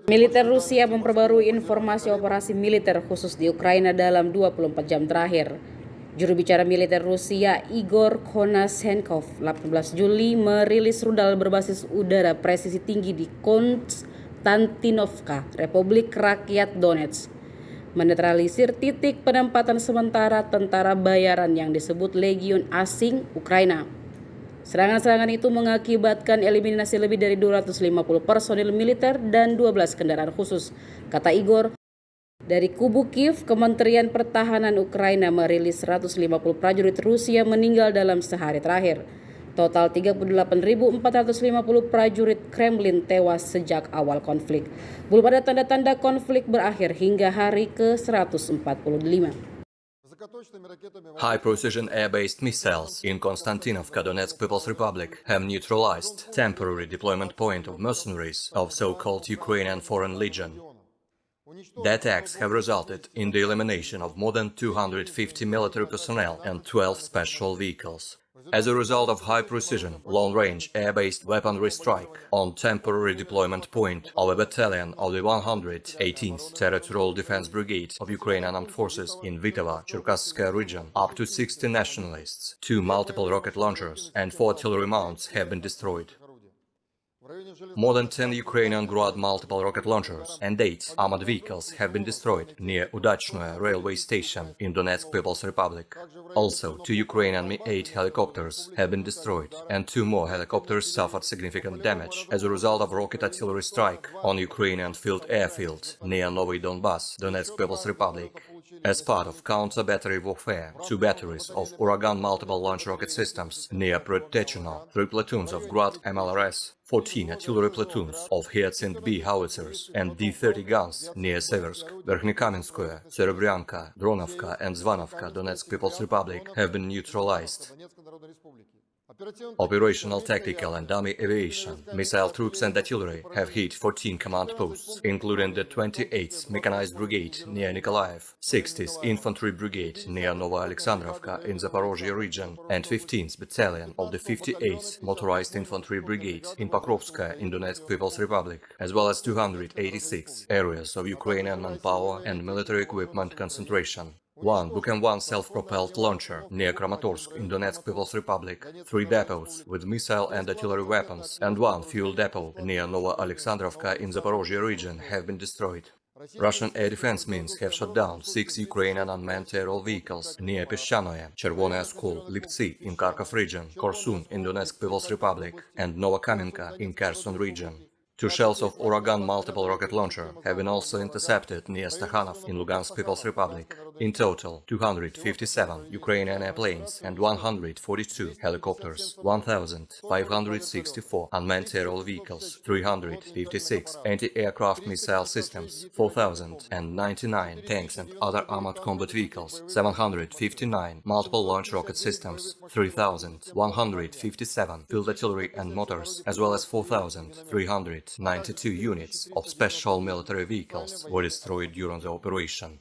Militer Rusia memperbarui informasi operasi militer khusus di Ukraina dalam 24 jam terakhir. Juru bicara militer Rusia Igor Konashenkov 18 Juli merilis rudal berbasis udara presisi tinggi di Konstantinovka, Republik Rakyat Donetsk, menetralisir titik penempatan sementara tentara bayaran yang disebut Legiun Asing Ukraina. Serangan-serangan itu mengakibatkan eliminasi lebih dari 250 personil militer dan 12 kendaraan khusus, kata Igor. Dari kubu Kiev, Kementerian Pertahanan Ukraina merilis 150 prajurit Rusia meninggal dalam sehari terakhir. Total 38.450 prajurit Kremlin tewas sejak awal konflik. Belum ada tanda-tanda konflik berakhir hingga hari ke-145. High-precision air-based missiles in Konstantinovka, Donetsk People's Republic have neutralized temporary deployment point of mercenaries of so-called Ukrainian Foreign Legion. The attacks have resulted in the elimination of more than 250 military personnel and 12 special vehicles. As a result of high-precision, long-range air-based weaponry strike on temporary deployment point of a battalion of the 118th Territorial Defense Brigade of Ukrainian Armed Forces in Vitovo, Cherkasskaya region, up to 60 nationalists, 2 multiple rocket launchers and 4 artillery mounts have been destroyed. More than 10 Ukrainian Grad multiple rocket launchers and 8 armored vehicles have been destroyed near Udachnoye railway station in Donetsk People's Republic. Also, 2 Ukrainian Mi-8 helicopters have been destroyed, and 2 more helicopters suffered significant damage as a result of rocket artillery strike on Ukrainian field airfield near Novy Donbass, Donetsk People's Republic. As part of counter-battery warfare, 2 batteries of Uragan multiple launch rocket systems near Protechino, 3 platoons of Grad MLRS, 14 artillery platoons of Hyacinth B howitzers and D-30 guns near Seversk, Verkhnekamenskoye, Serebryanka, Dronovka and Zvanovka, Donetsk People's Republic, have been neutralized. Operational, tactical and dummy aviation, missile troops and artillery have hit 14 command posts, including the 28th Mechanized Brigade near Nikolaev, 60th Infantry Brigade near Nova Alexandrovka in Zaporozhye region, and 15th Battalion of the 58th Motorized Infantry Brigade in Pokrovskaya in Donetsk People's Republic, as well as 286 areas of Ukrainian manpower and military equipment concentration. 1 Buk-1 self-propelled launcher near Kramatorsk in Donetsk People's Republic, 3 depots with missile and artillery weapons, and 1 fuel depot near Nova Alexandrovka in Zaporozhye region have been destroyed. Russian air defense means have shot down 6 Ukrainian unmanned aerial vehicles near Peshchanoye, Chervony Oskol, Liptsy in Kharkov region, Korsun in Donetsk People's Republic, and Novokamenka in Kherson region. 2 shells of Uragan multiple rocket launcher have been also intercepted near Stakhanov in Lugansk People's Republic. In total, 257 Ukrainian airplanes and 142 helicopters, 1,564 unmanned aerial vehicles, 356 anti-aircraft missile systems, 4,099 tanks and other armored combat vehicles, 759 multiple launch rocket systems, 3,157 field artillery and motors, as well as 4,392 units of special military vehicles were destroyed during the operation.